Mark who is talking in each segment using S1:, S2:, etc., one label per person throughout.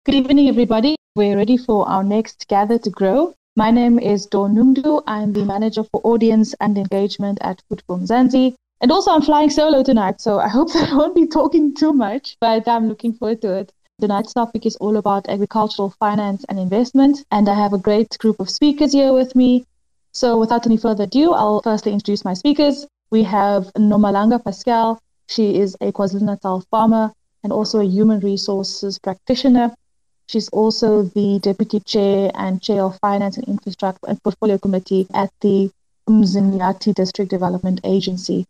S1: Good evening, everybody. We're ready for our next Gather to Grow. My name is Dawn Numdu. I'm the manager for audience and engagement at Food for Mzansi. And also, I'm flying solo tonight, so I hope that I won't be talking too much, but I'm looking forward to it. Tonight's topic is all about agricultural finance and investment, and I have a great group of speakers here with me. So without any further ado, I'll firstly introduce my speakers. We have Nomalanga Pascal. She is a KwaZulu-Natal farmer and also a human resources practitioner. She's also the Deputy Chair and Chair of Finance and Infrastructure and Portfolio Committee at the Umzinyathi District Development Agency.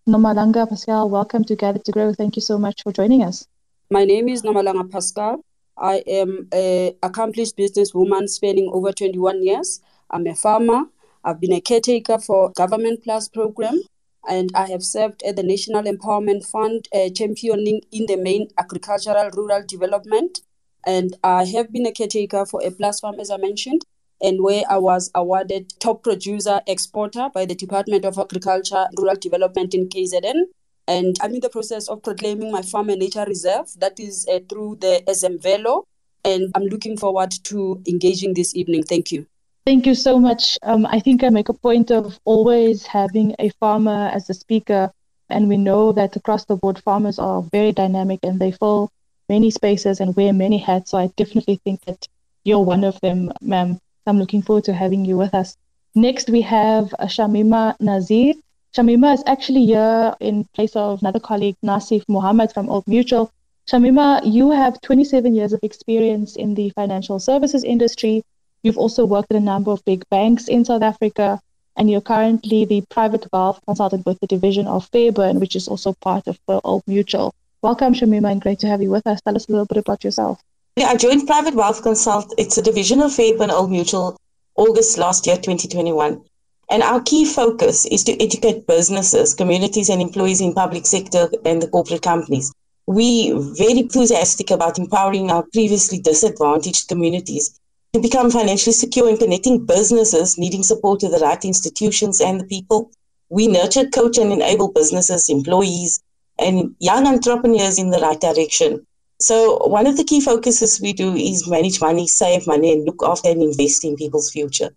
S1: Nomalanga Pascal, welcome to Gather to Grow. Thank you so much for joining us.
S2: My name is Nomalanga Pascal. I am an accomplished businesswoman spanning over 21 years. I'm a farmer. I've been a caretaker for Government Plus program, and I have served at the National Empowerment Fund, championing in the main agricultural rural development. And I have been a caretaker for a Plus Farm, as I mentioned, and where I was awarded top producer exporter by the Department of Agriculture and Rural Development in KZN. And I'm in the process of proclaiming my farm and nature reserve. That is through the SMVelo. And I'm looking forward to engaging this evening. Thank you.
S1: Thank you so much. I think I make a point of always having a farmer as a speaker. And we know that across the board, farmers are very dynamic and they fill many spaces and wear many hats. So I definitely think that you're one of them, ma'am. I'm looking forward to having you with us. Next, we have Shamima Nazir. Shamima is actually here in place of another colleague, Nasif Muhammad from Old Mutual. Shamima, you have 27 years of experience in the financial services industry. You've also worked at a number of big banks in South Africa, and you're currently the private wealth consultant with the division of Fairburn, which is also part of Old Mutual. Welcome, Shamima, and great to have you with us. Tell us a little bit about yourself.
S3: Yeah, I joined Private Wealth Consult. It's a division of Fairburn Old Mutual, August last year, 2021. And our key focus is to educate businesses, communities, and employees in public sector and the corporate companies. We're very enthusiastic about empowering our previously disadvantaged communities to become financially secure and connecting businesses needing support to the right institutions and the people. We nurture, coach, and enable businesses, employees, and young entrepreneurs in the right direction. So one of the key focuses we do is manage money, save money, and look after and invest in people's future.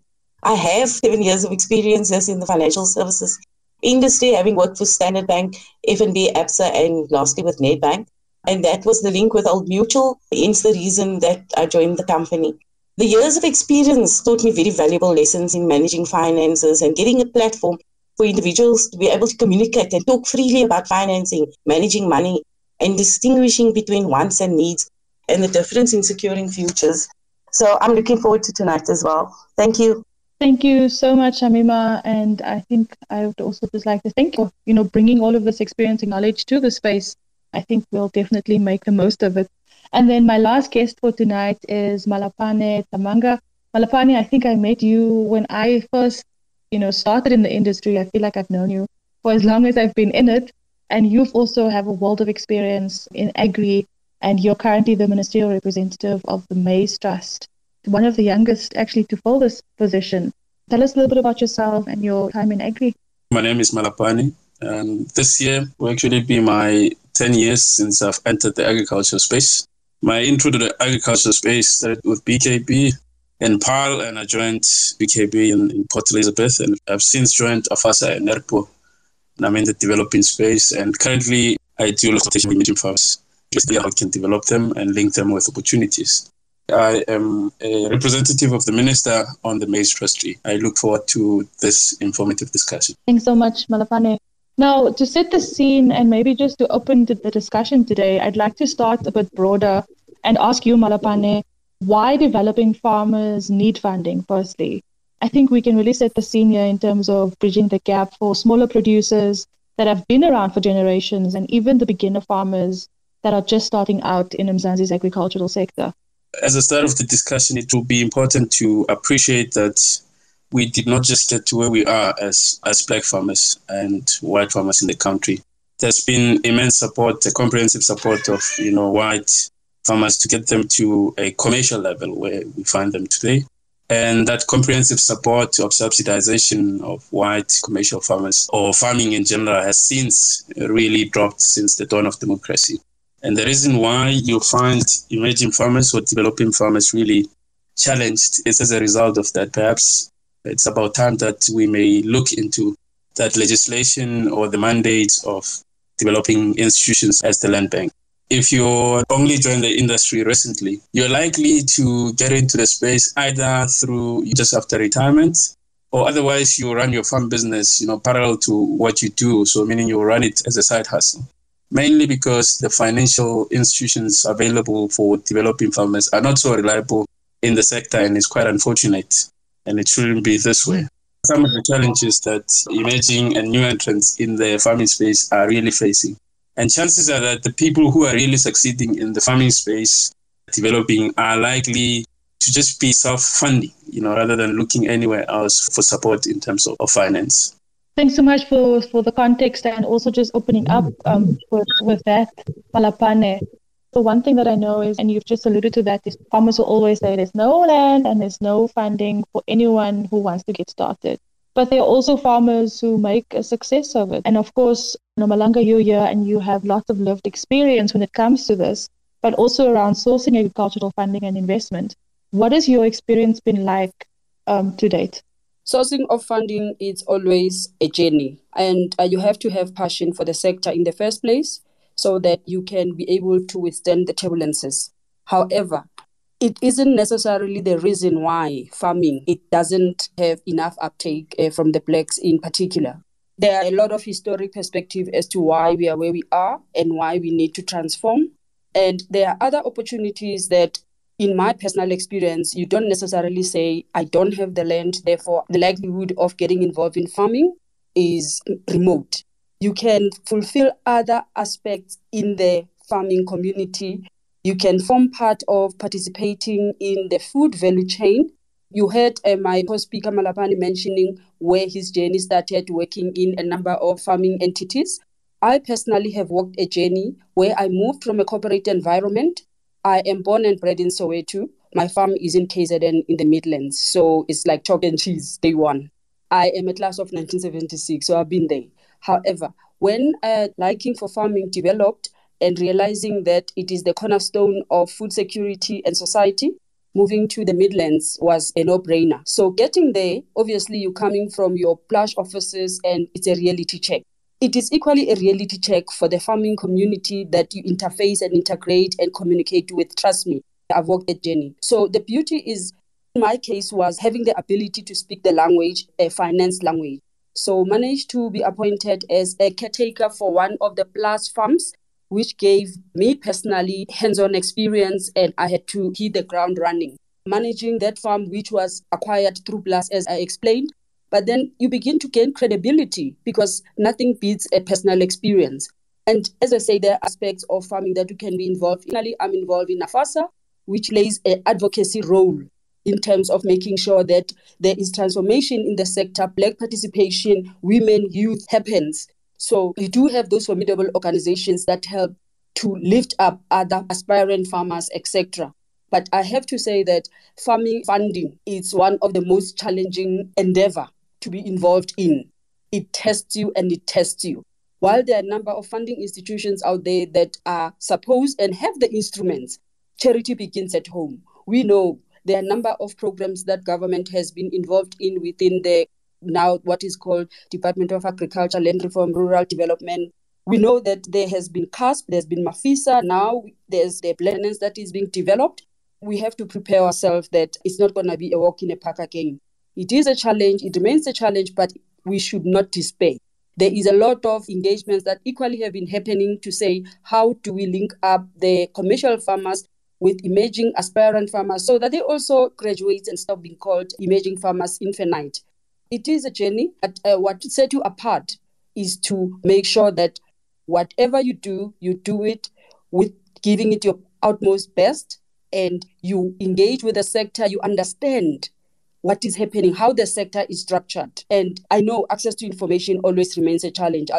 S3: I have 7 years of experience in the financial services industry, having worked for Standard Bank, FNB, ABSA, and lastly with Nedbank. And that was the link with Old Mutual, hence the reason that I joined the company. The years of experience taught me very valuable lessons in managing finances and getting a platform for individuals to be able to communicate and talk freely about financing, managing money, and distinguishing between wants and needs and the difference in securing futures. So I'm looking forward to tonight as well. Thank you.
S1: Thank you so much, Shamima. And I think I would also just like to thank you for, bringing all of this experience and knowledge to the space. I think we'll definitely make the most of it. And then my last guest for tonight is Malapane Tamanga. Malapane, I think I met you when I first, started in the industry. I feel like I've known you for as long as I've been in it. And you've also have a world of experience in agri, and you're currently the ministerial representative of the Maize Trust, one of the youngest actually to fill this position. Tell us a little bit about yourself and your time in agri.
S4: My name is Malapane, and this year will actually be my 10 years since I've entered the agriculture space. My intro to the agriculture space started with BKB in Paarl, and I joined BKB in Port Elizabeth, and I've since joined Afasa and NERPO. And I'm in the developing space, and currently I do consultation with medium farmers, just how I can develop them and link them with opportunities. I am a representative of the minister on the Maize Trustee. I look forward to this informative discussion.
S1: Thanks so much, Malapane. Now, to set the scene and maybe just to open the discussion today, I'd like to start a bit broader and ask you, Malapane, why developing farmers need funding, firstly? I think we can really set the scene here in terms of bridging the gap for smaller producers that have been around for generations and even the beginner farmers that are just starting out in Mzansi's agricultural sector.
S4: As a start of the discussion, it will be important to appreciate that we did not just get to where we are as black farmers and white farmers in the country. There's been immense support, a comprehensive support of white farmers to get them to a commercial level where we find them today. And that comprehensive support of subsidization of white commercial farmers or farming in general has since really dropped since the dawn of democracy. And the reason why you find emerging farmers or developing farmers really challenged is as a result of that. Perhaps it's about time that we may look into that legislation or the mandates of developing institutions as the land bank. If you only joined the industry recently, you're likely to get into the space either through just after retirement, or otherwise you run your farm business, parallel to what you do. So meaning you run it as a side hustle. Mainly because the financial institutions available for developing farmers are not so reliable in the sector, and it's quite unfortunate. And it shouldn't be this way. Some of the challenges that emerging and new entrants in the farming space are really facing. And chances are that the people who are really succeeding in the farming space, developing, are likely to just be self-funding, rather than looking anywhere else for support in terms of finance.
S1: Thanks so much for the context and also just opening up with that, Malapane. So one thing that I know is, and you've just alluded to that, is farmers will always say there's no land and there's no funding for anyone who wants to get started. But there are also farmers who make a success of it. And of course, Malanga, you're here and you have lots of lived experience when it comes to this, but also around sourcing agricultural funding and investment. What has your experience been like to date?
S2: Sourcing of funding is always a journey, and you have to have passion for the sector in the first place so that you can be able to withstand the turbulences. However, it isn't necessarily the reason why farming, it doesn't have enough uptake from the blacks in particular. There are a lot of historic perspective as to why we are where we are and why we need to transform. And there are other opportunities that, in my personal experience, you don't necessarily say, I don't have the land, therefore the likelihood of getting involved in farming is remote. You can fulfill other aspects in the farming community. You can form part of participating in the food value chain. You heard my co-speaker Malapane mentioning where his journey started working in a number of farming entities. I personally have walked a journey where I moved from a corporate environment. I am born and bred in Soweto. My farm is in KZN in the Midlands, so it's like chalk and cheese, day one. I am a class of 1976, so I've been there. However, when liking for farming developed and realizing that it is the cornerstone of food security and society, moving to the Midlands was a no-brainer. So getting there, obviously you're coming from your plush offices and it's a reality check. It is equally a reality check for the farming community that you interface and integrate and communicate with. Trust me, I've walked a journey. So the beauty is, in my case, was having the ability to speak the language, a finance language. So managed to be appointed as a caretaker for one of the Plus farms, which gave me personally hands-on experience, and I had to hit the ground running. Managing that farm, which was acquired through Plus, as I explained, but then you begin to gain credibility because nothing beats a personal experience. And as I say, there are aspects of farming that you can be involved in. Finally, I'm involved in NAFASA, which plays an advocacy role in terms of making sure that there is transformation in the sector, Black participation, women, youth happens. So we do have those formidable organizations that help to lift up other aspirant farmers, etc. But I have to say that farming funding is one of the most challenging endeavor to be involved in. It tests you and it tests you. While there are a number of funding institutions out there that are supposed and have the instruments, charity begins at home. We know there are a number of programs that government has been involved in within the now what is called Department of Agriculture, Land Reform, Rural Development. We know that there has been CASP, there's been Mafisa, now there's the planners that is being developed. We have to prepare ourselves that it's not going to be a walk in a park again. It is a challenge, it remains a challenge, but we should not despair. There is a lot of engagements that equally have been happening to say, how do we link up the commercial farmers with emerging aspirant farmers so that they also graduate and stop being called emerging farmers infinite. It is a journey, but what sets you apart is to make sure that whatever you do it with giving it your utmost best, and you engage with the sector, you understand what is happening, how the sector is structured. And I know access to information always remains a challenge.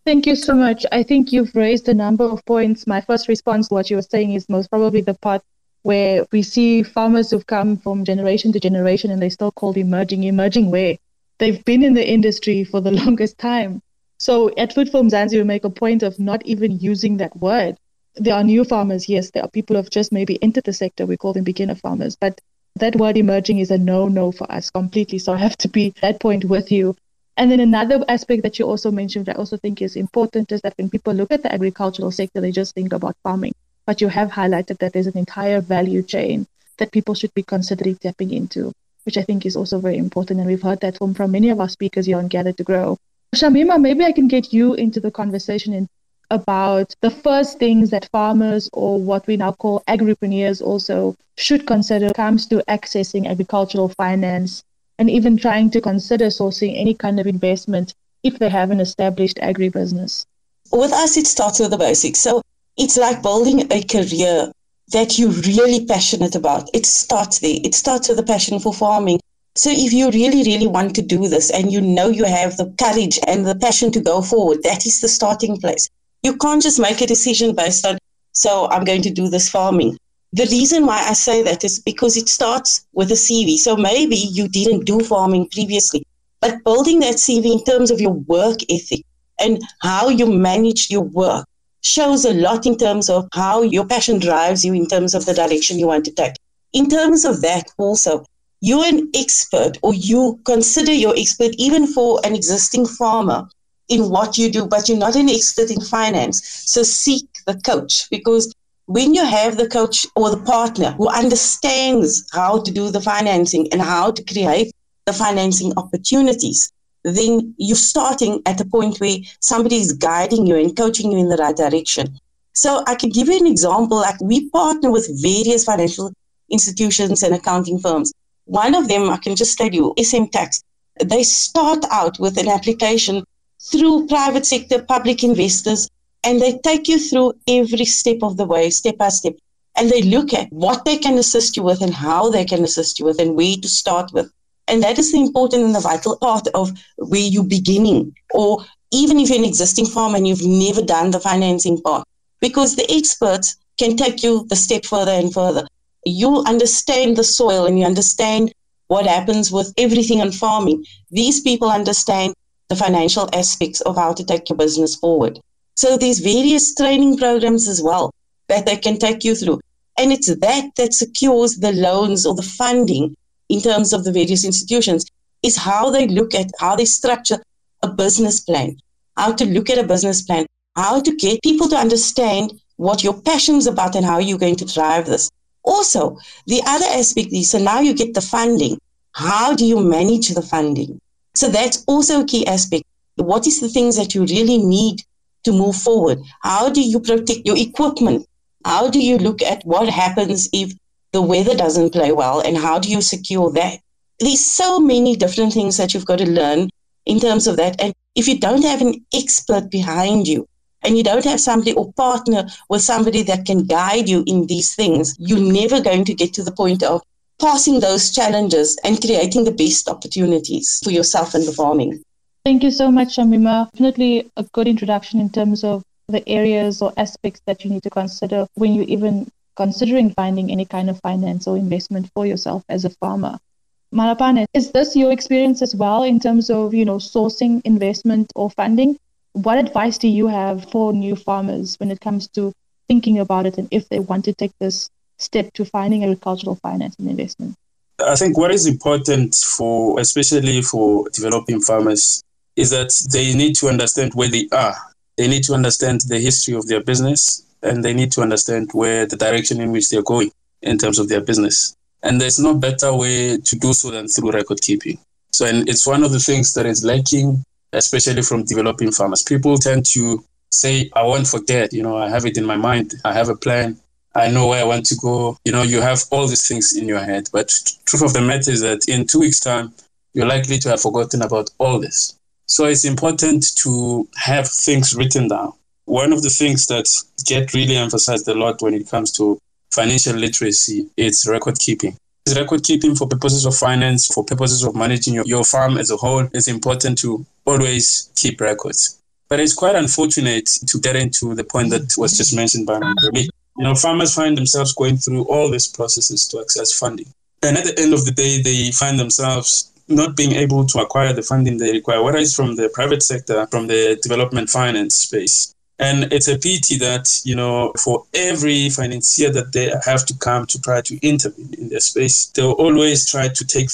S1: Thank you so much. I think you've raised a number of points. My first response to what you were saying is most probably the part where we see farmers who've come from generation to generation and they're still called emerging where they've been in the industry for the longest time. So at Food for Mzansi, we make a point of not even using that word. there are new farmers. Yes, there are people who have just maybe entered the sector. We call them beginner farmers. But that word emerging is a no for us completely. So I have to be at that point with you. And then another aspect that you also mentioned, which I also think is important, is that when people look at the agricultural sector, they just think about farming. But you have highlighted that there's an entire value chain that people should be considering tapping into, which I think is also very important. And we've heard that from many of our speakers here on Gather to Grow. Shamima, maybe I can get you into the conversation about the first things that farmers, or what we now call agripreneurs, also should consider when it comes to accessing agricultural finance, and even trying to consider sourcing any kind of investment if they have an established agribusiness.
S3: With us, it starts with the basics. So it's like building a career that you're really passionate about. It starts there. It starts with a passion for farming. So if you really want to do this, and you know you have the courage and the passion to go forward, that is the starting place. You can't just make a decision based on, so I'm going to do this farming. The reason why I say that is because it starts with a CV. So maybe you didn't do farming previously, but building that CV in terms of your work ethic and how you manage your work shows a lot in terms of how your passion drives you in terms of the direction you want to take. In terms of that also, you're an expert, or you consider you're expert even for an existing farmer in what you do, but you're not an expert in finance. So seek the coach, because when you have the coach or the partner who understands how to do the financing and how to create the financing opportunities, then you're starting at a point where somebody is guiding you and coaching you in the right direction. So I can give you an example. Like, we partner with various financial institutions and accounting firms. One of them, I can just tell you, SM Tax. They start out with an application through private sector, public investors, and they take you through every step of the way, step by step. And they look at what they can assist you with and how they can assist you with and where to start with. And that is the important and the vital part of where you're beginning, or even if you're an existing farmer and you've never done the financing part, because the experts can take you the step further and further. You understand the soil and you understand what happens with everything in farming. These people understand the financial aspects of how to take your business forward. So there's various training programs as well that they can take you through. And it's that secures the loans or the funding in terms of the various institutions, is how they look at, how they structure a business plan, how to look at a business plan, how to get people to understand what your passion's about and how you're going to drive this. Also, the other aspect is, so now you get the funding. How do you manage the funding? So that's also a key aspect. What is the things that you really need to move forward? How do you protect your equipment? How do you look at what happens if the weather doesn't play well, and how do you secure that? There's so many different things that you've got to learn in terms of that. And if you don't have an expert behind you, and you don't have somebody or partner with somebody that can guide you in these things, you're never going to get to the point of passing those challenges and creating the best opportunities for yourself and the farming.
S1: Thank you so much, Shamima. Definitely a good introduction in terms of the areas or aspects that you need to consider when you're even considering finding any kind of finance or investment for yourself as a farmer. Malapane, is this your experience as well in terms of, sourcing investment or funding? What advice do you have for new farmers when it comes to thinking about it, and if they want to take this step to finding agricultural finance and investment?
S4: I think what is important especially for developing farmers, is that they need to understand where they are. They need to understand the history of their business, and they need to understand where the direction in which they're going in terms of their business. And there's no better way to do so than through record keeping. So, and it's one of the things that is lacking, especially from developing farmers. People tend to say, I won't forget, I have it in my mind. I have a plan. I know where I want to go. You have all these things in your head. But truth of the matter is that in 2 weeks' time, you're likely to have forgotten about all this. So it's important to have things written down. One of the things that get really emphasized a lot when it comes to financial literacy is record keeping. Record keeping for purposes of finance, for purposes of managing your farm as a whole, it's important to always keep records. But it's quite unfortunate to get into the point that was just mentioned by my colleague. Farmers find themselves going through all these processes to access funding. And at the end of the day, they find themselves not being able to acquire the funding they require, whether it's from the private sector, from the development finance space. And it's a pity that, for every financier that they have to come to try to intervene in their space, they'll always try to take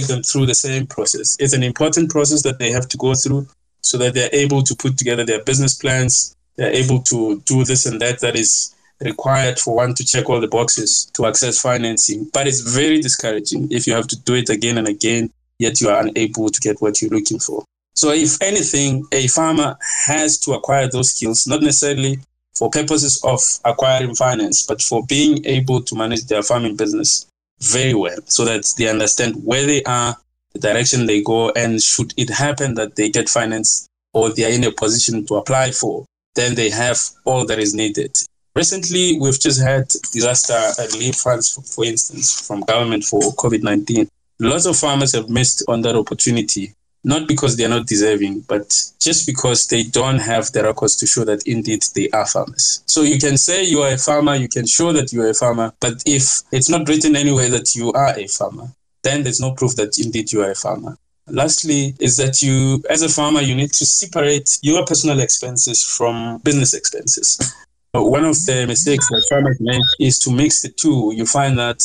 S4: them through the same process. It's an important process that they have to go through so that they're able to put together their business plans. They're able to do this and that is required for one to check all the boxes to access financing. But it's very discouraging if you have to do it again and again, yet you are unable to get what you're looking for. So if anything, a farmer has to acquire those skills, not necessarily for purposes of acquiring finance, but for being able to manage their farming business very well so that they understand where they are, the direction they go, and should it happen that they get finance or they are in a position to apply for, then they have all that is needed. Recently, we've just had disaster relief funds, for instance, from government for COVID-19. Lots of farmers have missed on that opportunity, not because they are not deserving, but just because they don't have the records to show that indeed they are farmers. So you can say you are a farmer, you can show that you are a farmer, but if it's not written anywhere that you are a farmer, then there's no proof that indeed you are a farmer. Lastly, is that you, as a farmer, you need to separate your personal expenses from business expenses. One of the mistakes that farmers make is to mix the two. You find that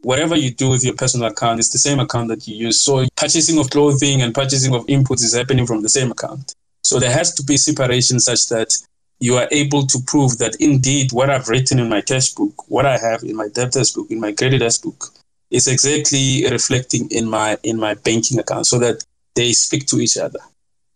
S4: whatever you do with your personal account is the same account that you use. So purchasing of clothing and purchasing of inputs is happening from the same account. So there has to be separation such that you are able to prove that indeed what I've written in my cash book, what I have in my debtors book, in my creditors book, is exactly reflecting in my banking account so that they speak to each other.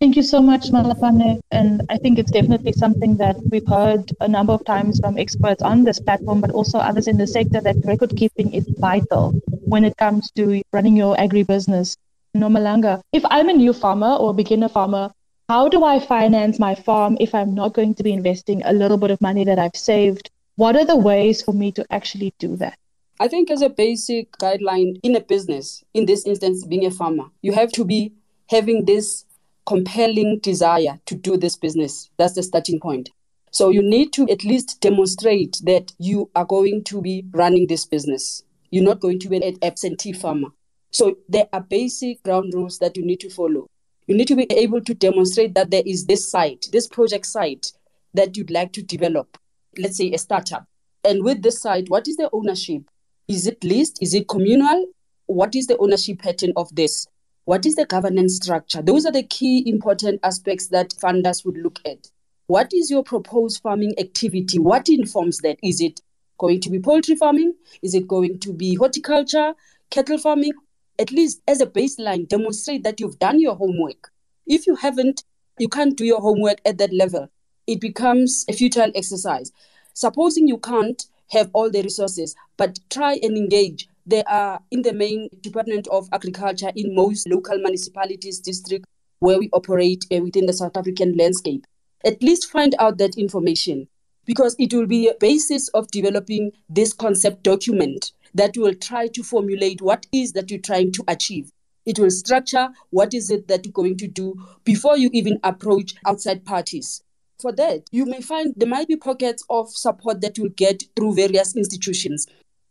S1: Thank you so much, Malapane. And I think it's definitely something that we've heard a number of times from experts on this platform, but also others in the sector, that record keeping is vital when it comes to running your agribusiness. Nomalanga, if I'm a new farmer or beginner farmer, how do I finance my farm if I'm not going to be investing a little bit of money that I've saved? What are the ways for me to actually do that?
S2: I think as a basic guideline in a business, in this instance, being a farmer, you have to be having this compelling desire to do this business. That's the starting point. So you need to at least demonstrate that you are going to be running this business. You're not going to be an absentee farmer. So there are basic ground rules that you need to follow. You need to be able to demonstrate that there is this site, this project site that you'd like to develop, let's say a startup. And with this site, what is the ownership? Is it leased? Is it communal? What is the ownership pattern of this? What is the governance structure? Those are the key important aspects that funders would look at. What is your proposed farming activity? What informs that? Is it going to be poultry farming? Is it going to be horticulture, cattle farming? At least as a baseline, demonstrate that you've done your homework. If you haven't, you can't do your homework at that level. It becomes a futile exercise. Supposing you can't have all the resources, but try and engage. There are, in the main Department of Agriculture, in most local municipalities, districts where we operate within the South African landscape. At least find out that information, because it will be a basis of developing this concept document that will try to formulate what is that you're trying to achieve. It will structure what is it that you're going to do before you even approach outside parties. For that, you may find there might be pockets of support that you'll get through various institutions.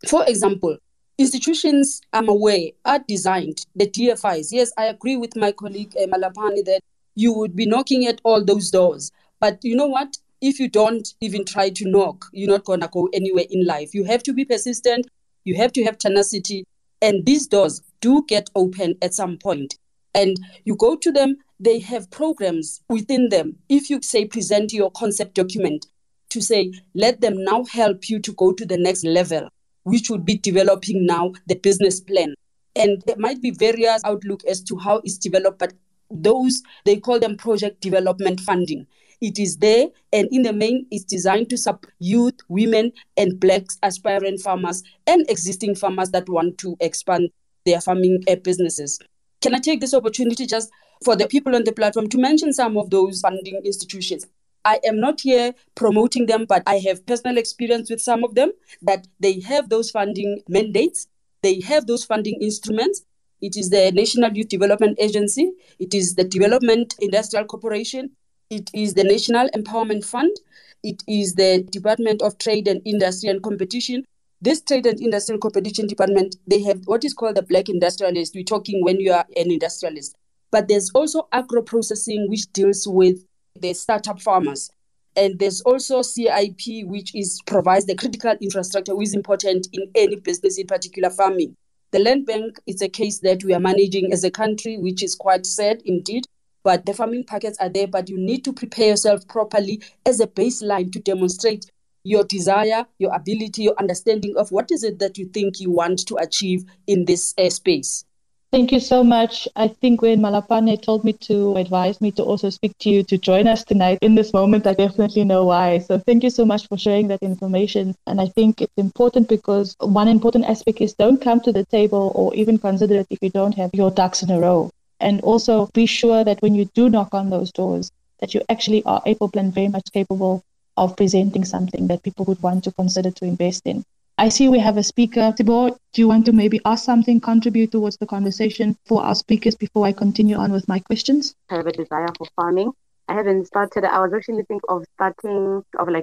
S2: For example, institutions, I'm aware, are designed, the DFIs. Yes, I agree with my colleague Malapane that you would be knocking at all those doors. But you know what? If you don't even try to knock, you're not going to go anywhere in life. You have to be persistent. You have to have tenacity. And these doors do get open at some point. And you go to them, they have programs within them. If you say present your concept document to say, let them now help you to go to the next level, which would be developing now the business plan. And there might be various outlook as to how it's developed, but those, they call them project development funding. It is there, and in the main, it's designed to support youth, women, and Black aspirant farmers and existing farmers that want to expand their farming businesses. Can I take this opportunity just for the people on the platform to mention some of those funding institutions? I am not here promoting them, but I have personal experience with some of them, that they have those funding mandates, they have those funding instruments. It is the National Youth Development Agency, it is the Development Industrial Corporation, it is the National Empowerment Fund, it is the Department of Trade and Industry and Competition. This Trade and Industrial Competition Department, they have what is called the Black Industrialist. We're talking when you are an industrialist. But there's also agro-processing, which deals with the startup farmers. And there's also CIP, which provides the critical infrastructure, which is important in any business, in particular farming. The land bank is a case that we are managing as a country, which is quite sad indeed. But the farming packets are there, but you need to prepare yourself properly as a baseline to demonstrate your desire, your ability, your understanding of what is it that you think you want to achieve in this space.
S1: Thank you so much. I think when Malapane told me to advise me to also speak to you to join us tonight, in this moment, I definitely know why. So thank you so much for sharing that information. And I think it's important because one important aspect is don't come to the table or even consider it if you don't have your ducks in a row. And also be sure that when you do knock on those doors, that you actually are able and very much capable of presenting something that people would want to consider to invest in. I see we have a speaker. Tibor, do you want to maybe ask something, contribute towards the conversation for our speakers before I continue on with my questions?
S5: I have a desire for farming. I haven't started. I was actually thinking of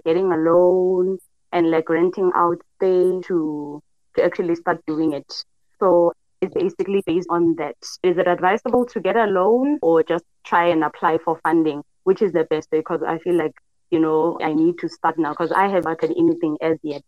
S5: getting a loan and like renting out space to actually start doing it. So it's basically based on that. Is it advisable to get a loan or just try and apply for funding? Which is the best way? Because I feel like, I need to start now because I haven't started anything as yet.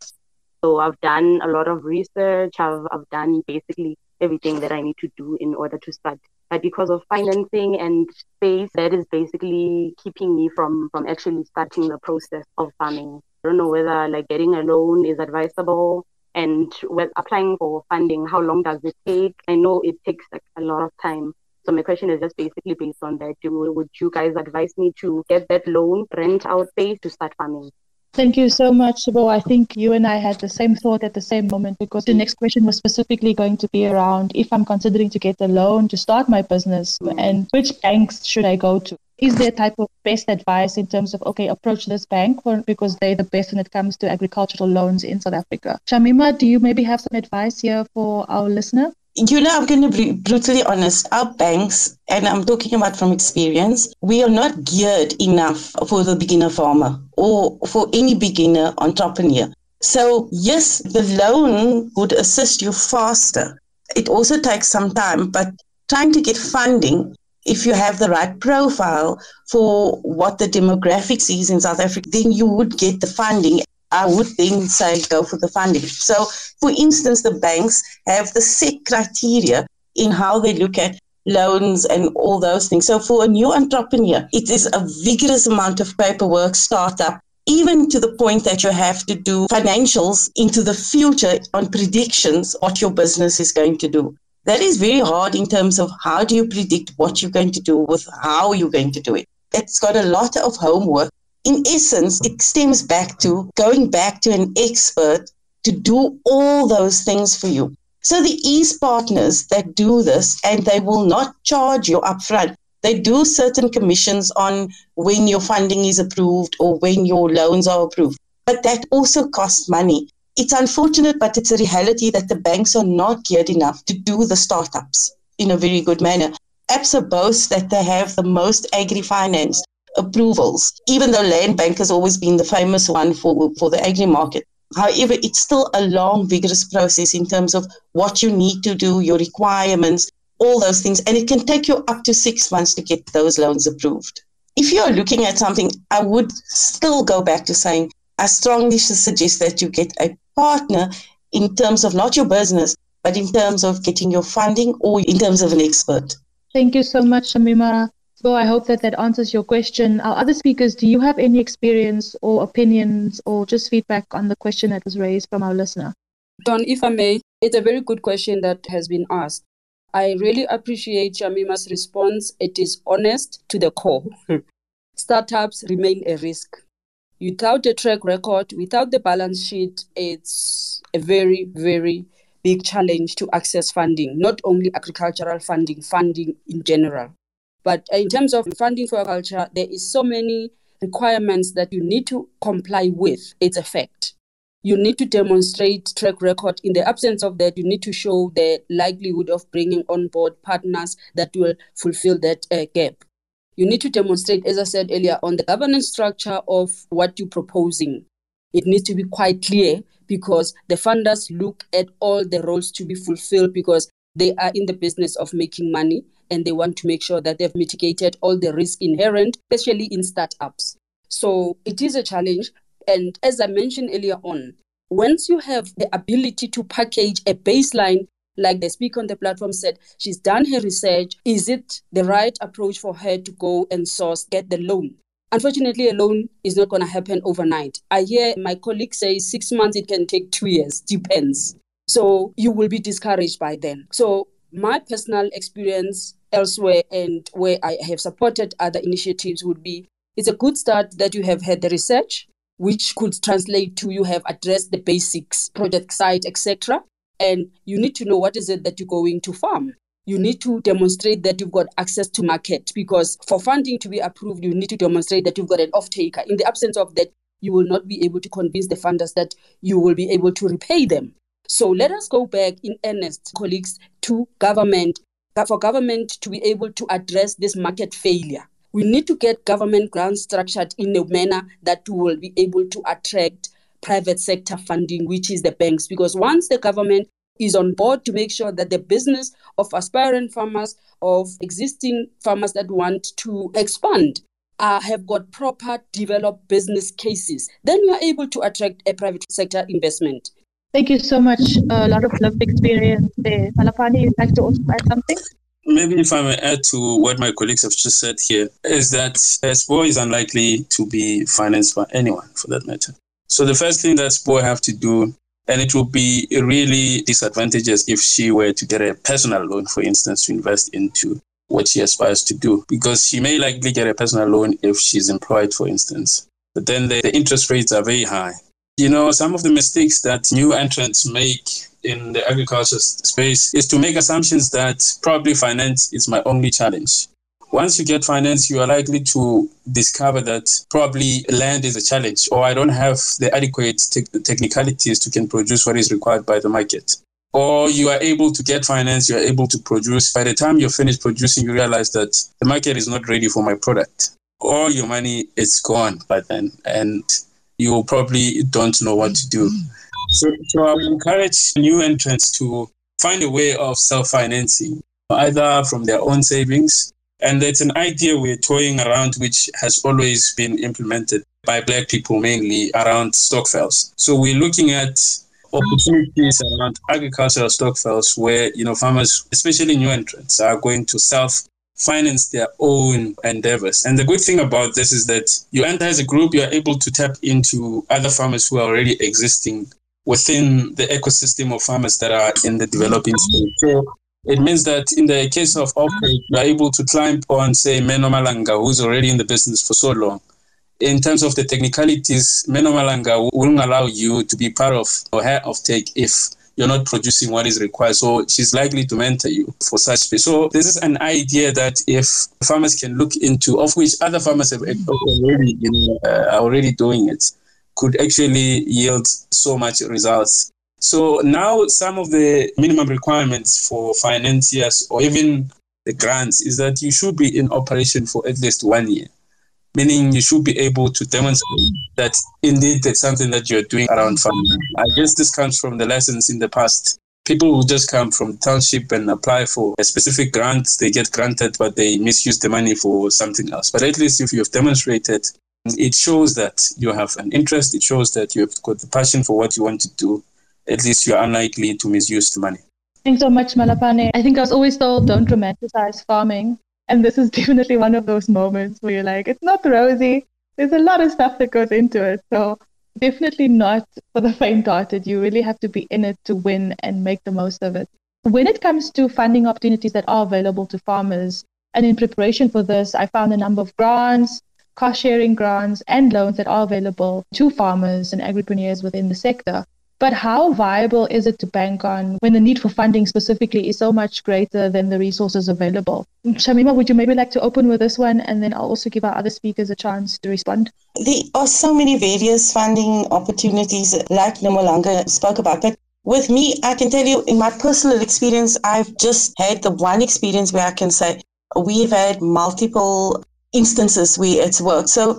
S5: So I've done a lot of research. I've done basically everything that I need to do in order to start. But because of financing and space, that is basically keeping me from actually starting the process of farming. I don't know whether like getting a loan is advisable and when applying for funding, how long does it take? I know it takes like a lot of time. So my question is just basically based on that. Would you guys advise me to get that loan, rent out space to start farming?
S1: Thank you so much, Sibo. I think you and I had the same thought at the same moment because the next question was specifically going to be around if I'm considering to get a loan to start my business and which banks should I go to? Is there a type of best advice in terms of, okay, approach this bank because they're the best when it comes to agricultural loans in South Africa? Shamima, do you maybe have some advice here for our listener?
S3: I'm going to be brutally honest. Our banks, and I'm talking about from experience, we are not geared enough for the beginner farmer or for any beginner entrepreneur. So yes, the loan would assist you faster. It also takes some time, but trying to get funding, if you have the right profile for what the demographics is in South Africa, then you would get the funding. I would then say go for the funding. So, for instance, the banks have the set criteria in how they look at loans and all those things. So, for a new entrepreneur, it is a vigorous amount of paperwork, startup, even to the point that you have to do financials into the future on predictions what your business is going to do. That is very hard in terms of how do you predict what you're going to do with how you're going to do it. It's got a lot of homework. In essence, it stems back to going back to an expert to do all those things for you. So the ease partners that do this, and they will not charge you upfront. They do certain commissions on when your funding is approved or when your loans are approved. But that also costs money. It's unfortunate, but it's a reality that the banks are not geared enough to do the startups in a very good manner. ABSA boasts that they have the most agri-finance approvals, even though Land Bank has always been the famous one for the agri market. However, it's still a long, vigorous process in terms of what you need to do, your requirements, all those things. And it can take you up to 6 months to get those loans approved. If you're looking at something, I would still go back to saying, I strongly suggest that you get a partner in terms of not your business, but in terms of getting your funding or in terms of an expert.
S1: Thank you so much, Shamima. So I hope that answers your question. Our other speakers, do you have any experience or opinions or just feedback on the question that was raised from our listener?
S2: Don, if I may, it's a very good question that has been asked. I really appreciate Shamima's response. It is honest to the core. Startups remain a risk. Without a track record, without the balance sheet, it's a very, very big challenge to access funding, not only agricultural funding, funding in general. But in terms of funding for agriculture, there is so many requirements that you need to comply with. It's a fact. You need to demonstrate track record. In the absence of that, you need to show the likelihood of bringing on board partners that will fulfill that gap. You need to demonstrate, as I said earlier, on the governance structure of what you're proposing. It needs to be quite clear because the funders look at all the roles to be fulfilled because they are in the business of making money and they want to make sure that they've mitigated all the risk inherent, especially in startups. So it is a challenge. And as I mentioned earlier on, once you have the ability to package a baseline, like the speaker on the platform said, she's done her research. Is it the right approach for her to go and get the loan? Unfortunately, a loan is not going to happen overnight. I hear my colleagues say 6 months, it can take 2 years, depends. So you will be discouraged by then. So my personal experience elsewhere and where I have supported other initiatives would be, it's a good start that you have had the research, which could translate to you have addressed the basics, project site, etc. And you need to know what is it that you're going to farm. You need to demonstrate that you've got access to market, because for funding to be approved, you need to demonstrate that you've got an off-taker. In the absence of that, you will not be able to convince the funders that you will be able to repay them. So let us go back in earnest, colleagues, to government, for government to be able to address this market failure. We need to get government grants structured in a manner that will be able to attract private sector funding, which is the banks, because once the government is on board to make sure that the business of aspiring farmers, of existing farmers that want to expand, have got proper developed business cases, then you are able to attract a private sector investment.
S1: Thank you so much. A lot of lived experience there. Malapane, you'd like to also add something?
S4: Maybe if I may add to what my colleagues have just said here, is that SPO is unlikely to be financed by anyone, for that matter. So the first thing that SPO have to do, and it would be really disadvantageous if she were to get a personal loan, for instance, to invest into what she aspires to do, because she may likely get a personal loan if she's employed, for instance. But then the interest rates are very high. You know, some of the mistakes that new entrants make in the agriculture space is to make assumptions that probably finance is my only challenge. Once you get finance, you are likely to discover that probably land is a challenge, or I don't have the adequate technicalities to can produce what is required by the market. Or you are able to get finance, you are able to produce. By the time you're finished producing, you realize that the market is not ready for my product. All your money is gone by then, and you probably don't know what to do. So I would encourage new entrants to find a way of self-financing, either from their own savings. And it's an idea we're toying around, which has always been implemented by Black people, mainly around stokvels. So we're looking at opportunities around agricultural stokvels where, farmers, especially new entrants, are going to self-finance their own endeavors. And the good thing about this is that you enter as a group, you are able to tap into other farmers who are already existing within the ecosystem of farmers that are in the developing stage. So it means that in the case of offtake, you are able to climb on, say, Meno Malanga, who's already in the business for so long. In terms of the technicalities, Meno Malanga won't allow you to be part of her offtake if you're not producing what is required. So she's likely to mentor you for such space. So this is an idea that if farmers can look into, of which other farmers have already, are already doing it, could actually yield so much results. So now some of the minimum requirements for financiers or even the grants is that you should be in operation for at least 1 year, meaning you should be able to demonstrate that indeed it's something that you're doing around farming. I guess this comes from the lessons in the past. People who just come from the township and apply for a specific grant, they get granted, but they misuse the money for something else. But at least if you have demonstrated, it shows that you have an interest, it shows that you have got the passion for what you want to do, at least you're unlikely to misuse the money.
S1: Thanks so much, Malapane. I think I was always told, don't romanticize farming. And this is definitely one of those moments where you're like, it's not rosy. There's a lot of stuff that goes into it. So definitely not for the faint-hearted. You really have to be in it to win and make the most of it. When it comes to funding opportunities that are available to farmers, and in preparation for this, I found a number of grants, cost-sharing grants, and loans that are available to farmers and agripreneurs within the sector. But how viable is it to bank on when the need for funding specifically is so much greater than the resources available? Shamima, would you maybe like to open with this one, and then I'll also give our other speakers a chance to respond?
S3: There are so many various funding opportunities like Nomolanga spoke about. But with me, I can tell you in my personal experience, I've just had the one experience where I can say we've had multiple instances where it's worked. So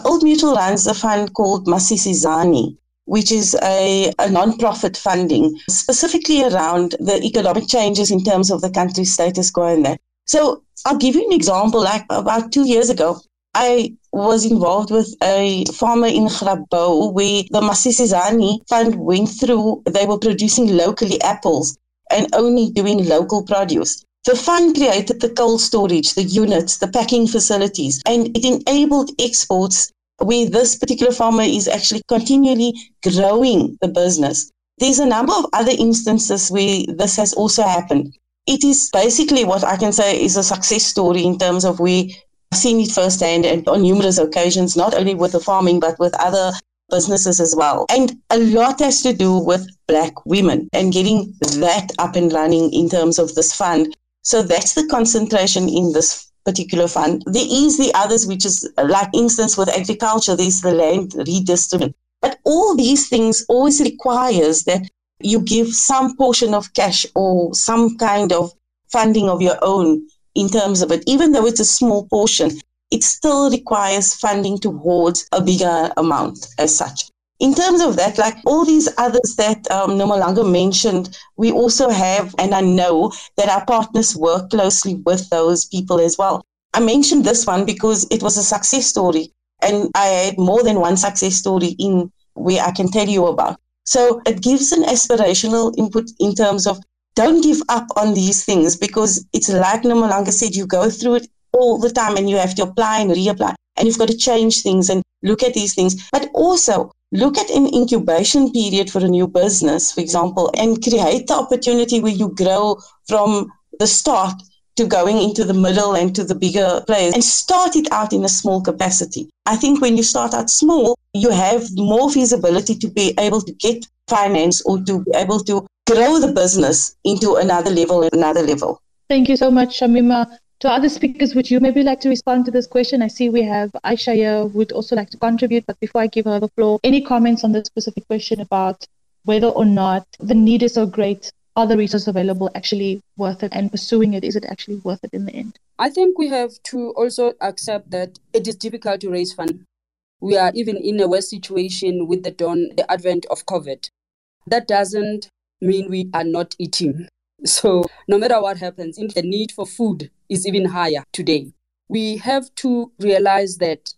S3: Old Mutual runs a fund called Masisizani, which is a non-profit funding, specifically around the economic changes in terms of the country's status quo and that. So I'll give you an example. Like about 2 years ago, I was involved with a farmer in Grabouw where the Masisizani Fund went through. They were producing locally apples and only doing local produce. The fund created the cold storage, the units, the packing facilities, and it enabled exports where this particular farmer is actually continually growing the business. There's a number of other instances where this has also happened. It is basically what I can say is a success story in terms of where I've seen it firsthand and on numerous occasions, not only with the farming, but with other businesses as well. And a lot has to do with Black women and getting that up and running in terms of this fund. So that's the concentration in this particular fund. There is the others, which is like instance with agriculture, there's the land redistribution. But all these things always requires that you give some portion of cash or some kind of funding of your own in terms of it. Even though it's a small portion, it still requires funding towards a bigger amount as such. In terms of that, like all these others that Nomalanga mentioned, we also have, and I know that our partners work closely with those people as well. I mentioned this one because it was a success story, and I had more than one success story in where I can tell you about. So it gives an aspirational input in terms of don't give up on these things, because it's like Nomalanga said, you go through it all the time and you have to apply and reapply, and you've got to change things and look at these things. But also look at an incubation period for a new business, for example, and create the opportunity where you grow from the start to going into the middle and to the bigger players, and start it out in a small capacity. I think when you start out small, you have more feasibility to be able to get finance or to be able to grow the business into another level.
S1: Thank you so much, Shamima. To other speakers, would you maybe like to respond to this question? I see we have Aisha here who would also like to contribute, but before I give her the floor, any comments on this specific question about whether or not the need is so great? Are the resources available actually worth it? And pursuing it, is it actually worth it in the end?
S2: I think we have to also accept that it is difficult to raise funds. We are even in a worse situation with the advent of COVID. That doesn't mean we are not eating. So no matter what happens, the need for food is even higher today. We have to realize that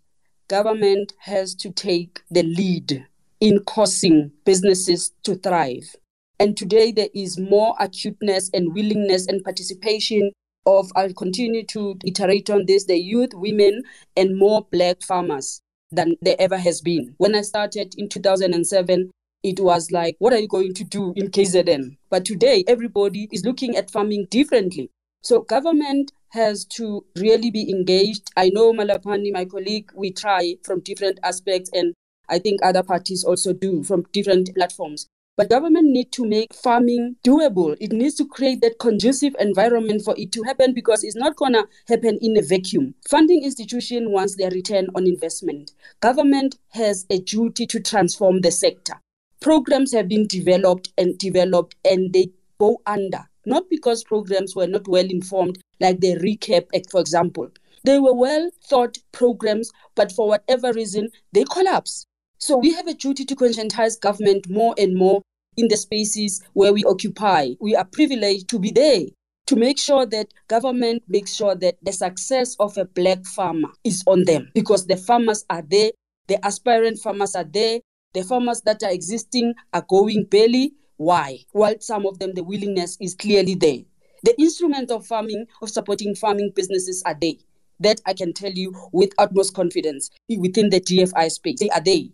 S2: government has to take the lead in causing businesses to thrive. And today there is more acuteness and willingness and participation of, I'll continue to iterate on this, the youth, women, and more Black farmers than there ever has been. When I started in 2007, it was like, what are you going to do in KZN? But today, everybody is looking at farming differently. So government has to really be engaged. I know Malapani, my colleague, we try from different aspects, and I think other parties also do from different platforms. But government needs to make farming doable. It needs to create that conducive environment for it to happen, because it's not going to happen in a vacuum. Funding institutions want their return on investment. Government has a duty to transform the sector. Programs have been developed and they go under. Not because programs were not well informed, like the recap act, for example. They were well thought programs, but for whatever reason, they collapse. So we have a duty to conscientize government more and more in the spaces where we occupy. We are privileged to be there, to make sure that government makes sure that the success of a Black farmer is on them, because the farmers are there, the aspirant farmers are there, the farmers that are existing are going barely. Why? While some of them, the willingness is clearly there. The instruments of farming, of supporting farming businesses are there. That I can tell you with utmost confidence within the DFI space. They are there.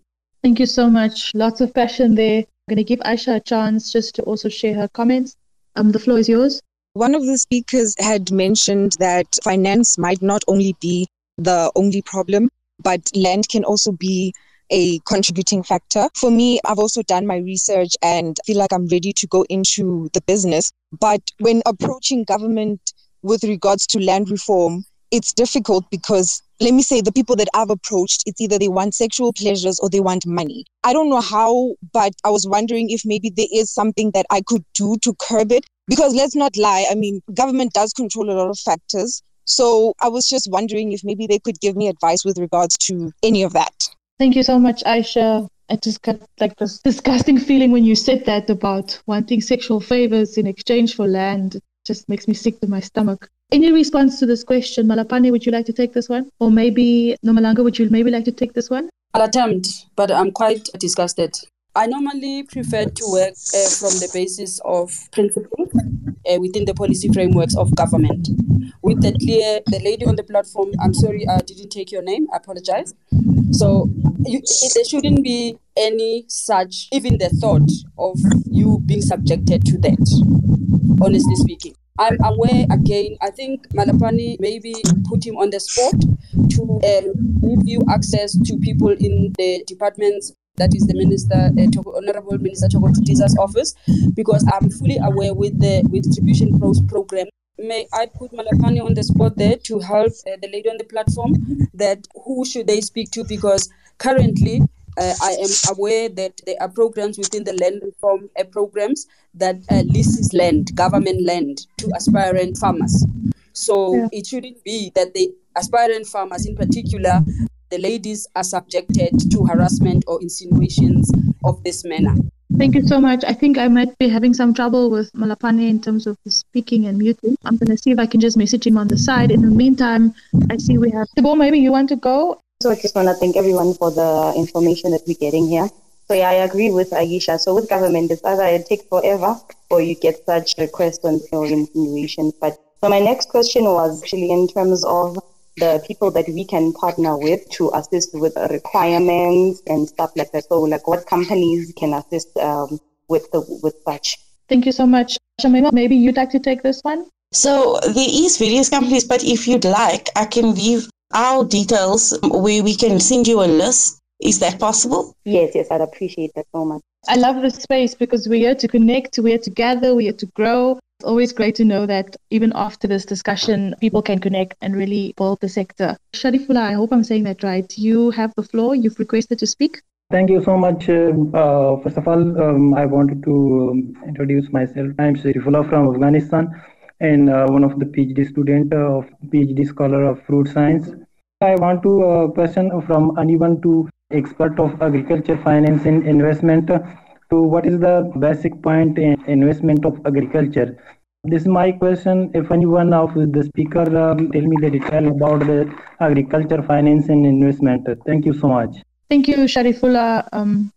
S1: Thank you so much. Lots of passion there. I'm going to give Aisha a chance just to also share her comments. The floor is yours.
S6: One of the speakers had mentioned that finance might not only be the only problem, but land can also be a contributing factor. For me, I've also done my research and feel like I'm ready to go into the business. But when approaching government with regards to land reform, it's difficult because, let me say, the people that I've approached, it's either they want sexual pleasures or they want money. I don't know how, but I was wondering if maybe there is something that I could do to curb it. Because let's not lie, I mean, government does control a lot of factors. So I was just wondering if maybe they could give me advice with regards to any of that.
S1: Thank you so much, Aisha. I just got like this disgusting feeling when you said that about wanting sexual favors in exchange for land. just makes me sick to my stomach. Any response to this question? Malapane, would you like to take this one? Or maybe Nomalanga, would you maybe like to take this one?
S2: I'll attempt, but I'm quite disgusted. I normally prefer to work from the basis of principles within the policy frameworks of government. With the lady on the platform, I'm sorry, I didn't take your name, I apologize. So there shouldn't be any such, even the thought of you being subjected to that, honestly speaking. I'm aware, again, I think Malapani maybe put him on the spot to give you access to people in the departments, that is the Minister, Honorable Minister Chokotitisa's office, because I'm fully aware with the distribution program. May I put Malapani on the spot there to help the lady on the platform, that who should they speak to, because currently I am aware that there are programs within the land reform programs that leases land, government land, to aspirant farmers. So it shouldn't be that the aspirant farmers in particular, the ladies, are subjected to harassment or insinuations of this manner.
S1: Thank you so much. I think I might be having some trouble with Malapane in terms of speaking and muting. I'm going to see if I can just message him on the side. In the meantime, I see we have Tabo, maybe you want to go?
S5: So I just want to thank everyone for the information that we're getting here. So yeah, I agree with Aisha. So with government, it's either it takes forever or you get such requests or insinuations. But so my next question was actually in terms of the people that we can partner with to assist with requirements and stuff like that. So like what companies can assist with such.
S1: Thank you so much. Shamima, maybe you'd like to take this one?
S3: So there is various companies, but if you'd like, I can leave our details where we can send you a list. Is that possible?
S5: Yes, I'd appreciate that so much.
S1: I love this space because we're here to connect, we're here to gather, we're here to grow. It's always great to know that even after this discussion, people can connect and really build the sector. Sharifullah, I hope I'm saying that right. You have the floor. You've requested to speak.
S7: Thank you so much. First of all, I wanted to introduce myself. I'm Sharifullah from Afghanistan and one of the PhD student of PhD scholar of fruit science. I want to question from anyone to expert of agriculture, finance and investment to what is the basic point in investment of agriculture. This is my question. If anyone of the speaker tell me the detail about the agriculture, finance and investment. Thank you so much.
S1: Thank you, Sharifullah.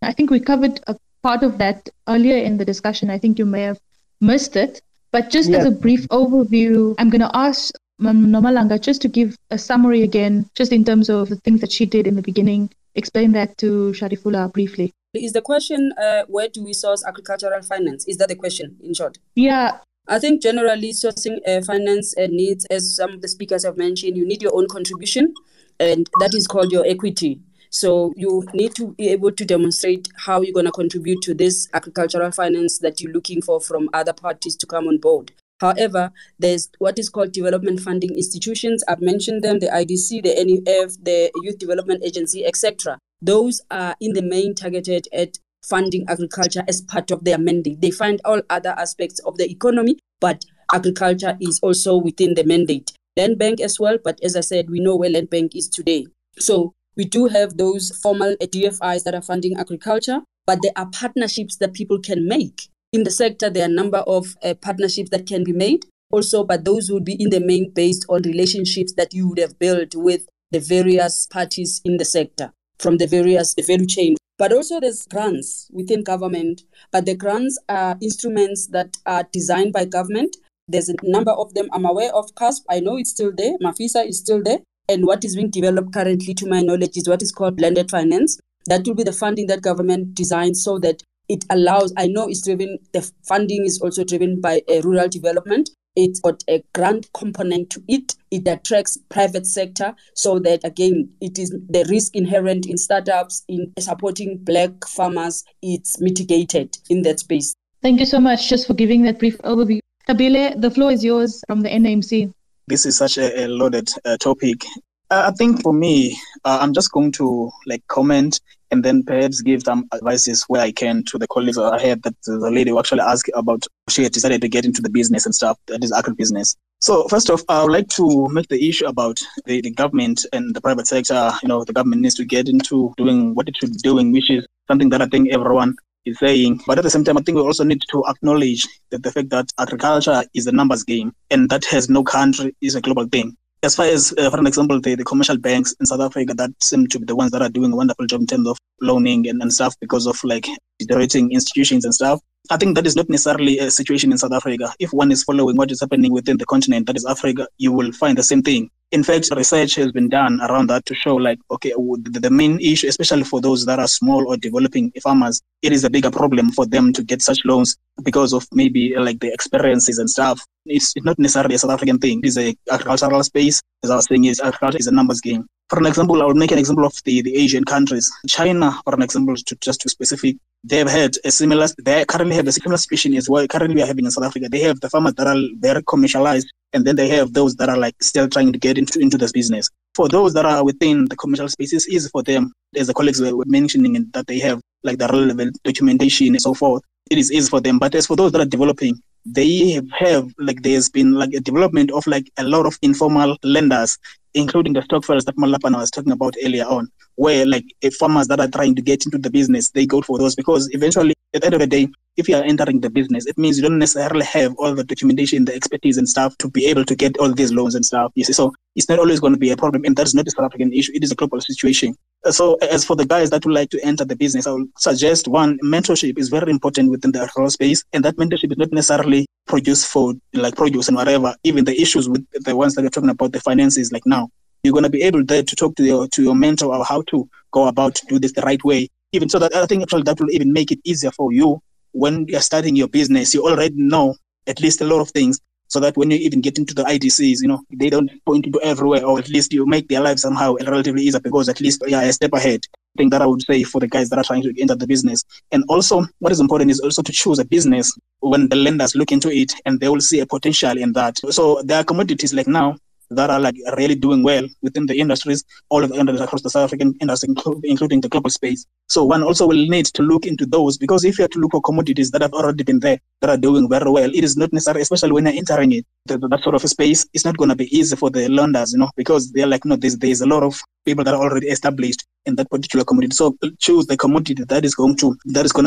S1: I think we covered a part of that earlier in the discussion. I think you may have missed it. But just as a brief overview, I'm going to ask Nomalanga just to give a summary again, just in terms of the things that she did in the beginning. Explain that to Sharifullah briefly.
S2: Is the question, where do we source agricultural finance? Is that the question, in short?
S1: Yeah.
S2: I think generally sourcing finance needs, as some of the speakers have mentioned, you need your own contribution, and that is called your equity. So you need to be able to demonstrate how you're going to contribute to this agricultural finance that you're looking for from other parties to come on board. However, there's what is called development funding institutions. I've mentioned them, the IDC, the NEF, the Youth Development Agency, etc. Those are in the main targeted at funding agriculture as part of their mandate. They fund all other aspects of the economy, but agriculture is also within the mandate. Land Bank as well, but as I said, we know where Land Bank is today. So we do have those formal DFIs that are funding agriculture, but there are partnerships that people can make. In the sector, there are a number of partnerships that can be made also, but those would be in the main based on relationships that you would have built with the various parties in the sector from the various value chain. But also there's grants within government, but the grants are instruments that are designed by government. There's a number of them. I'm aware of CASP. I know it's still there. Mafisa is still there. And what is being developed currently, to my knowledge, is what is called blended finance. That will be the funding that government designs so that it allows, I know it's driven, the funding is also driven by rural development. It's got a grant component to it. It attracts private sector so that, again, it is the risk inherent in startups, in supporting Black farmers, it's mitigated in that space.
S1: Thank you so much just for giving that brief overview. Tabile, the floor is yours from the NAMC.
S8: This is such a loaded topic. I think for me, I'm just going to comment and then perhaps give some advices where I can to the colleagues. I heard that the lady who actually asked about she had decided to get into the business and stuff, that is agribusiness. So first off, I would like to make the issue about the government and the private sector. The government needs to get into doing what it should be doing, which is something that I think everyone is saying. But at the same time, I think we also need to acknowledge that the fact that agriculture is a numbers game, and that has no country, is a global thing. As far as, for an example, the commercial banks in South Africa that seem to be the ones that are doing a wonderful job in terms of loaning and stuff because of like deteriorating institutions and stuff. I think that is not necessarily a situation in South Africa. If one is following what is happening within the continent, that is Africa, you will find the same thing. In fact, research has been done around that to show like, okay, the main issue, especially for those that are small or developing farmers, it is a bigger problem for them to get such loans because of maybe like the experiences and stuff. It's not necessarily a South African thing. It is a agricultural space. As I was saying, agriculture is a numbers game. For an example, I will make an example of the Asian countries. China, for an example, just to specific, they currently have a similar situation as well. Currently, we are having in South Africa. They have the farmers that are very commercialized, and then they have those that are like still trying to get into this business. For those that are within the commercial spaces, easy for them, as the colleagues were mentioning, that they have like the relevant documentation and so forth. It is easy for them. But as for those that are developing, they have like there's been like a development of like a lot of informal lenders, including the stockfires that Malapana was talking about earlier on, where like farmers that are trying to get into the business, they go for those because eventually at the end of the day, if you are entering the business, it means you don't necessarily have all the documentation, the expertise and stuff to be able to get all these loans and stuff. You see, so it's not always going to be a problem, and that is not a South African issue. It is a global situation. So as for the guys that would like to enter the business, I would suggest one, mentorship is very important within the agricultural space, and that mentorship is not necessarily produce food, like produce and whatever. Even the issues with the ones that we're talking about, the finances, like now, you're going to be able there to talk to your mentor or how to go about to do this the right way. Even so that I think actually that will even make it easier for you when you're starting your business. You already know at least a lot of things, so that when you even get into the IDCs, they don't point you everywhere, or at least you make their life somehow relatively easier because at least a step ahead. I think that I would say for the guys that are trying to enter the business. And also what is important is also to choose a business when the lenders look into it and they will see a potential in that. So there are commodities like now that are like really doing well within the industries, all of the industries across the South African industry, including the global space. So one also will need to look into those, because if you have to look for commodities that have already been there, that are doing very well, it is not necessary, especially when you're entering it, that sort of a space, it's not going to be easy for the lenders, because they're like, no, there's a lot of people that are already established in that particular commodity. So choose the commodity that is going to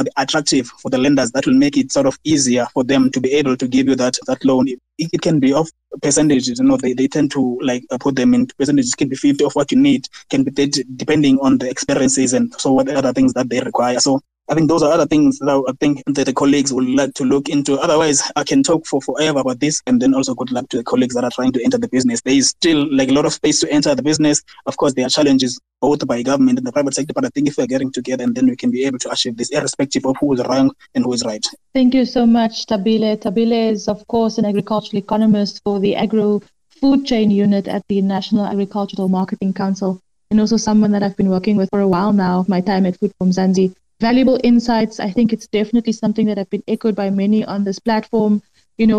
S8: be attractive for the lenders, that will make it sort of easier for them to be able to give you that loan. It can be of percentages, they tend to like put them into percentages. It can be 50 of what you need, can be 30 depending on the experiences and so what other things that they require. So I think those are other things that I think that the colleagues would like to look into. Otherwise, I can talk for forever about this. And then also good luck to the colleagues that are trying to enter the business. There is still like a lot of space to enter the business. Of course, there are challenges both by government and the private sector, but I think if we're getting together, and then we can be able to achieve this, irrespective of who is wrong and who is right.
S1: Thank you so much, Tabile. Tabile is, of course, an agricultural economist for the Agro Food Chain Unit at the National Agricultural Marketing Council, and also someone that I've been working with for a while now, my time at Food from Zanzi. Valuable insights. I think it's definitely something that have been echoed by many on this platform.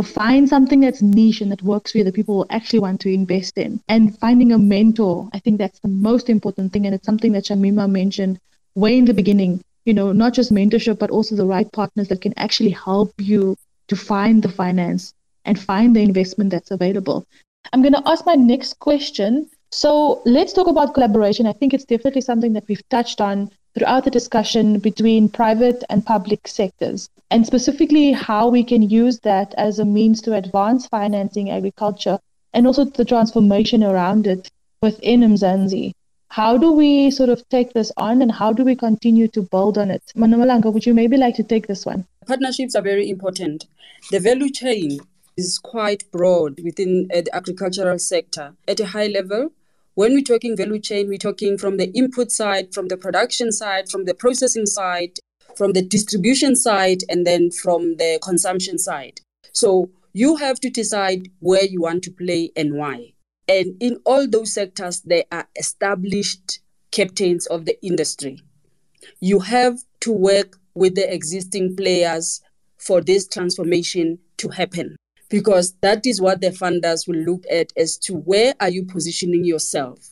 S1: Find something that's niche and that works for you, that people will actually want to invest in. And finding a mentor, I think that's the most important thing. And it's something that Shamima mentioned way in the beginning. Not just mentorship, but also the right partners that can actually help you to find the finance and find the investment that's available. I'm going to ask my next question. So let's talk about collaboration. I think it's definitely something that we've touched on throughout the discussion between private and public sectors, and specifically how we can use that as a means to advance financing agriculture and also the transformation around it within Mzansi. How do we sort of take this on, and how do we continue to build on it? Manomalanga, would you maybe like to take this one?
S2: Partnerships are very important. The value chain is quite broad within the agricultural sector. At a high level, when we're talking value chain, we're talking from the input side, from the production side, from the processing side, from the distribution side, and then from the consumption side. So you have to decide where you want to play and why. And in all those sectors, there are established captains of the industry. You have to work with the existing players for this transformation to happen, because that is what the funders will look at as to where are you positioning yourself.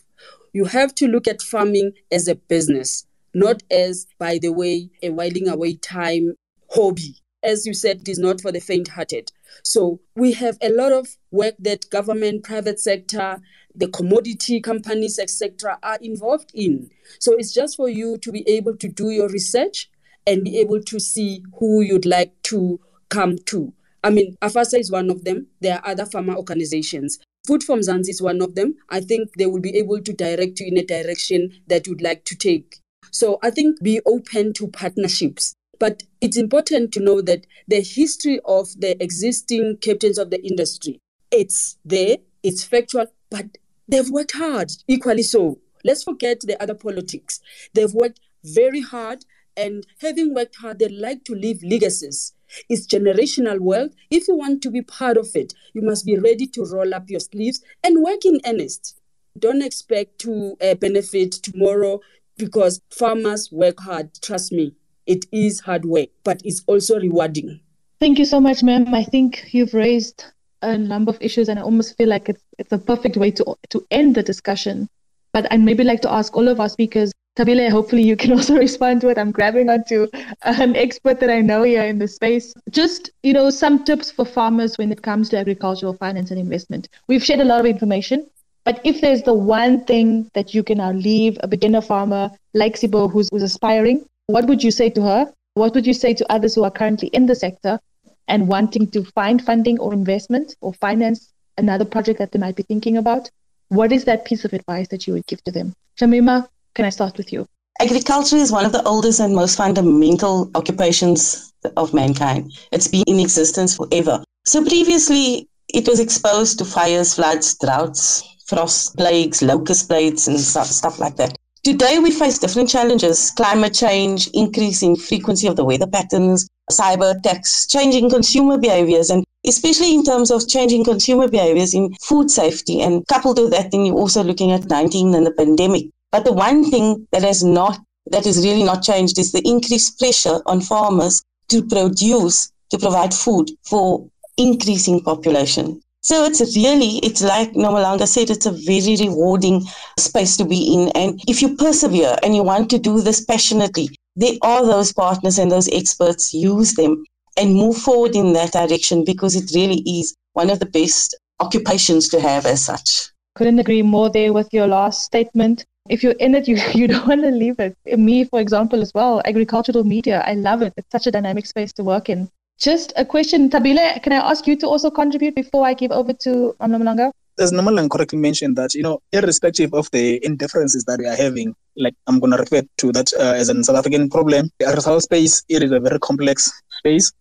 S2: You have to look at farming as a business, not as, by the way, a whiling away time hobby. As you said, it is not for the faint-hearted. So we have a lot of work that government, private sector, the commodity companies, etc., are involved in. So it's just for you to be able to do your research and be able to see who you'd like to come to. I mean, AFASA is one of them. There are other farmer organizations. Food from Mzansi is one of them. I think they will be able to direct you in a direction that you'd like to take. So I think be open to partnerships. But it's important to know that the history of the existing captains of the industry, it's there, it's factual, but they've worked hard, equally so. Let's forget the other politics. They've worked very hard, and having worked hard, they like to leave legacies. It's generational wealth. If you want to be part of it, you must be ready to roll up your sleeves and work in earnest. Don't expect to benefit tomorrow because farmers work hard. Trust me, it is hard work, but it's also rewarding.
S1: Thank you so much, ma'am. I think you've raised a number of issues, and I almost feel like it's a perfect way to end the discussion. But I'd maybe like to ask all of our speakers, Thabile, hopefully you can also respond to it. I'm grabbing onto an expert that I know here in the space. Just, some tips for farmers when it comes to agricultural finance and investment. We've shared a lot of information, but if there's the one thing that you can now leave a beginner farmer like Sibo who's aspiring, what would you say to her? What would you say to others who are currently in the sector and wanting to find funding or investment or finance another project that they might be thinking about? What is that piece of advice that you would give to them? Shamima, can I start with you?
S3: Agriculture is one of the oldest and most fundamental occupations of mankind. It's been in existence forever. So previously, it was exposed to fires, floods, droughts, frost, plagues, locust plagues, and stuff like that. Today, we face different challenges: climate change, increasing frequency of the weather patterns, cyber attacks, changing consumer behaviors, and especially in terms of changing consumer behaviors in food safety. And coupled with that, then you're also looking at 19 and the pandemic. But the one thing that is really not changed is the increased pressure on farmers to provide food for increasing population. So it's like Nomalanga said, it's a very rewarding space to be in. And if you persevere and you want to do this passionately, there are those partners and those experts. Use them and move forward in that direction, because it really is one of the best occupations to have as such.
S1: Couldn't agree more there with your last statement. If you're in it, you don't want to leave it. Me, for example, as well, agricultural media, I love it. It's such a dynamic space to work in. Just a question, Thabile, can I ask you to also contribute before I give over to Nomalanga?
S8: As Nomalanga correctly mentioned that, irrespective of the indifferences that we are having, like I'm going to refer to that as a South African problem, the agricultural space, it is a very complex space.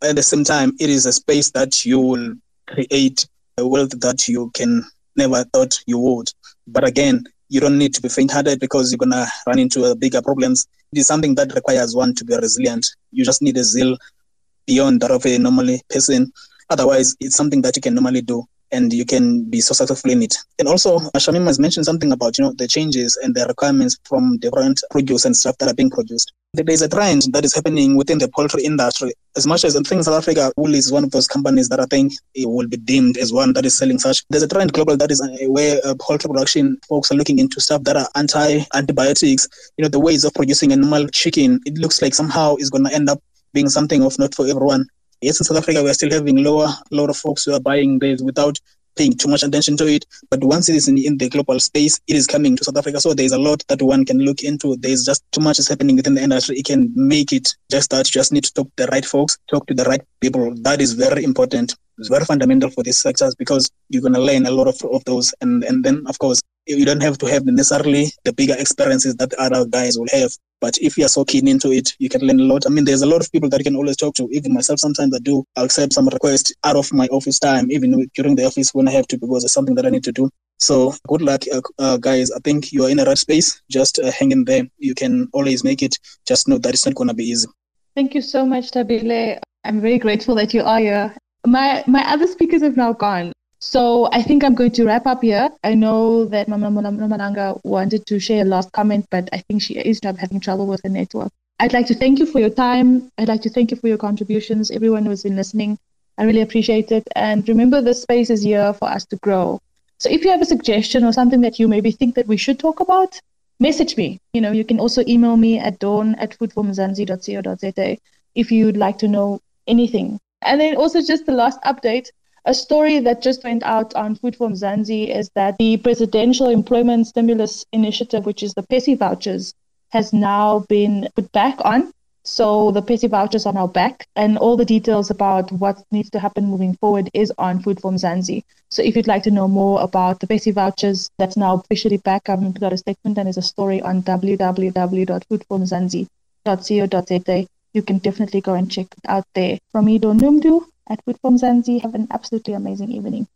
S8: At the same time, it is a space that you will create a wealth that you can never thought you would. But again, you don't need to be faint-hearted because you're going to run into bigger problems. It is something that requires one to be resilient. You just need a zeal beyond that of a normal person. Otherwise, it's something that you can normally do and you can be so successful in it. And also, Shamima has mentioned something about, the changes and the requirements from different produce and stuff that are being produced. There is a trend that is happening within the poultry industry. As much as I think South Africa, wool is one of those companies that I think it will be deemed as one that is selling such. There's a trend global that is where poultry production folks are looking into stuff that are antibiotics. The ways of producing a normal chicken, it looks like somehow is going to end up being something of not for everyone. Yes, in South Africa, we are still having a lot of folks who are buying this without paying too much attention to it. But once it is in the global space, it is coming to South Africa. So there's a lot that one can look into. There's just too much is happening within the industry. It can make it just that you just need to talk to the right folks, talk to the right people. That is very important. It's very fundamental for these sectors because you're going to learn a lot of those. And then, of course, you don't have to have necessarily the bigger experiences that other guys will have. But if you're so keen into it, you can learn a lot. I mean, there's a lot of people that you can always talk to. Even myself, sometimes I'll accept some requests out of my office time, even during the office when I have to, because it's something that I need to do. So good luck, guys. I think you are in the right space. Just hang in there. You can always make it. Just know that it's not going to be easy.
S1: Thank you so much, Thabile. I'm very grateful that you are here. My other speakers have now gone. So I think I'm going to wrap up here. I know that Mama Nomalanga wanted to share a last comment, but I think she is having trouble with the network. I'd like to thank you for your time. I'd like to thank you for your contributions. Everyone who's been listening, I really appreciate it. And remember, this space is here for us to grow. So if you have a suggestion or something that you maybe think that we should talk about, message me. You can also email me at dawn@foodformzansi.co.za if you'd like to know anything. And then also just the last update. A story that just went out on Food for Mzansi is that the Presidential Employment Stimulus Initiative, which is the PESI vouchers, has now been put back on. So the petty vouchers are now back, and all the details about what needs to happen moving forward is on Food for Mzansi. So if you'd like to know more about the petty vouchers, that's now officially back. Government put out a statement, and there's a story on www.foodformzansi.co.za. You can definitely go and check it out there. From me, Donumdu at Food for Mzansi. Have an absolutely amazing evening.